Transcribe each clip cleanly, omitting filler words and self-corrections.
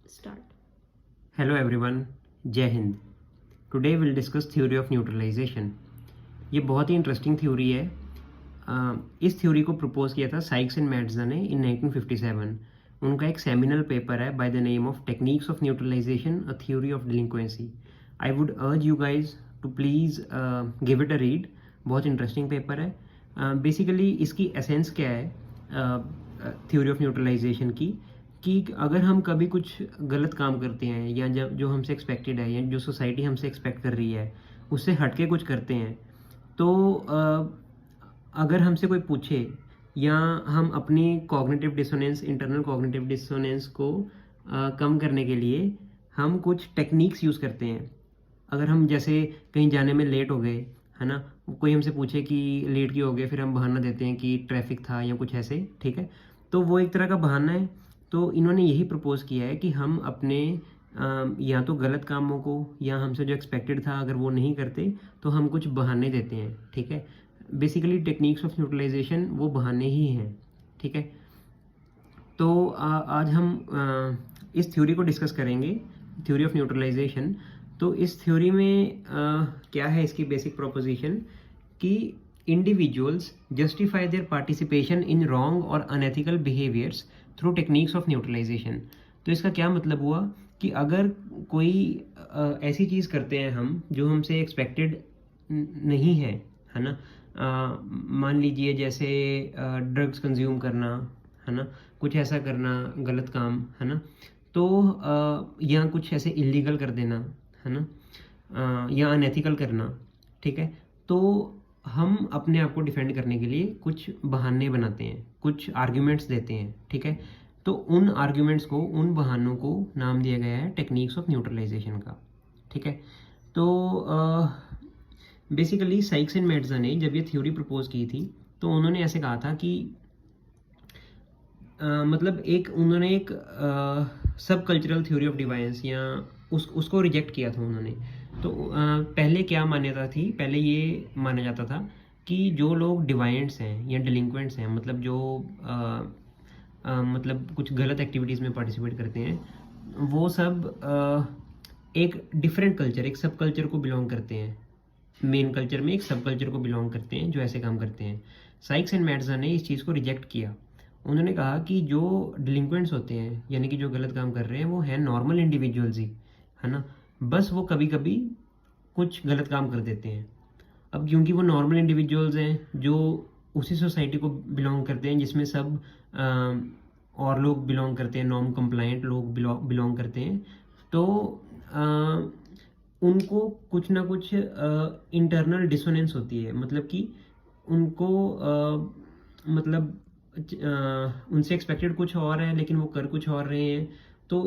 Start. Hello everyone, जय हिंद। Today will discuss theory of neutralization. ये बहुत ही इंटरेस्टिंग थ्योरी है। इस थ्योरी को प्रपोज किया था साइक्स एंड मैट्जा ने इन 1957। उनका एक सेमिनल पेपर है by the name of techniques of neutralisation, a theory of delinquency. I would urge you guys to please give it a read. बहुत इंटरेस्टिंग पेपर है। बेसिकली इसकी एसेंस क्या है थ्योरी ऑफ न्यूट्रलाइजेशन की, कि अगर हम कभी कुछ गलत काम करते हैं या जब जो हमसे एक्सपेक्टेड है या जो सोसाइटी हमसे एक्सपेक्ट कर रही है उससे हटके कुछ करते हैं, तो अगर हमसे कोई पूछे या हम अपनी cognitive dissonance, internal cognitive dissonance को कम करने के लिए हम कुछ टेक्निक्स यूज़ करते हैं। अगर हम जैसे कहीं जाने में लेट हो गए, है ना, कोई हमसे पूछे कि लेट क्यों हो गए, फिर हम बहाना देते हैं कि ट्रैफिक था या कुछ ऐसे, ठीक है, तो वो एक तरह का बहाना है। तो इन्होंने यही प्रपोज किया है कि हम अपने या तो गलत कामों को या हमसे जो एक्सपेक्टेड था अगर वो नहीं करते तो हम कुछ बहाने देते हैं, ठीक है। बेसिकली टेक्निक्स ऑफ न्यूट्रलाइजेशन वो बहाने ही हैं, ठीक है। तो आज हम इस थ्योरी को डिस्कस करेंगे, थ्योरी ऑफ न्यूट्रलाइजेशन। तो इस थ्योरी में क्या है इसकी बेसिक प्रोपोजिशन कि individuals justify their participation in wrong और unethical behaviours through techniques of neutralisation. तो इसका क्या मतलब हुआ कि अगर कोई ऐसी चीज़ करते हैं हम जो हमसे एक्सपेक्टेड नहीं है ना, मान लीजिए जैसे ड्रग्स कंज्यूम करना, है ना, कुछ ऐसा करना गलत काम, है ना, तो या कुछ ऐसे इलीगल कर देना, है ना, या अनएथिकल करना, ठीक है। तो हम अपने आप को डिफेंड करने के लिए कुछ बहाने बनाते हैं, कुछ आर्ग्यूमेंट्स देते हैं, ठीक है। तो उन आर्ग्यूमेंट्स को, उन बहानों को नाम दिया गया है टेक्निक्स ऑफ न्यूट्रलाइजेशन का, ठीक है। तो बेसिकली साइक्स एंड मैट्जा ने जब ये थ्योरी प्रपोज की थी तो उन्होंने ऐसे कहा था कि मतलब उन्होंने एक सब कल्चरल थ्योरी ऑफ डिवाइंस या उसको रिजेक्ट किया था उन्होंने। तो पहले क्या मान्यता थी, पहले ये माना जाता था कि जो लोग डिवाइंट्स हैं या डिलिंक्वेंट्स हैं, मतलब जो मतलब कुछ गलत एक्टिविटीज़ में पार्टिसिपेट करते हैं, वो सब एक डिफरेंट कल्चर, एक सब कल्चर को बिलोंग करते हैं। मेन कल्चर में एक सब कल्चर को बिलोंग करते हैं जो ऐसे काम करते हैं। साइक्स एंड मैट्जा ने इस चीज़ को रिजेक्ट किया। उन्होंने कहा कि जो डिलिंक्वेंट्स होते हैं, यानी कि जो गलत काम कर रहे हैं, वो है नॉर्मल इंडिविजुअल्स ही, है ना, बस वो कभी कभी कुछ गलत काम कर देते हैं। अब क्योंकि वो नॉर्मल इंडिविजुअल्स हैं जो उसी सोसाइटी को बिलोंग करते हैं जिसमें सब और लोग बिलोंग करते हैं, नॉर्म कंप्लाइंट लोग बिलोंग करते हैं, तो उनको कुछ ना कुछ इंटरनल डिसोनेंस होती है। मतलब कि उनको मतलब उनसे एक्सपेक्टेड कुछ और है लेकिन वो कर कुछ और रहे हैं, तो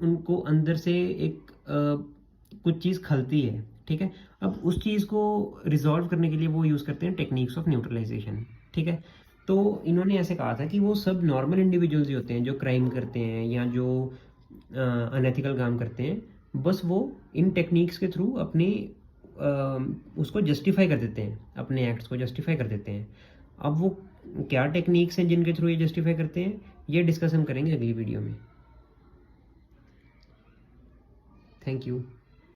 उनको अंदर से एक कुछ चीज़ खलती है, ठीक है। अब उस चीज़ को रिजॉल्व करने के लिए वो यूज़ करते हैं टेक्निक्स ऑफ न्यूट्रलाइजेशन, ठीक है। तो इन्होंने ऐसे कहा था कि वो सब नॉर्मल इंडिविजुअल्स ही होते हैं जो क्राइम करते हैं या जो अनएथिकल काम करते हैं, बस वो इन टेक्निक्स के थ्रू अपनी उसको जस्टिफाई कर देते हैं, अपने एक्ट्स को जस्टिफाई कर देते हैं। अब वो क्या टेक्निक्स हैं जिनके थ्रू ये जस्टिफाई करते हैं, ये डिस्कस हम करेंगे अगली वीडियो में। Thank you.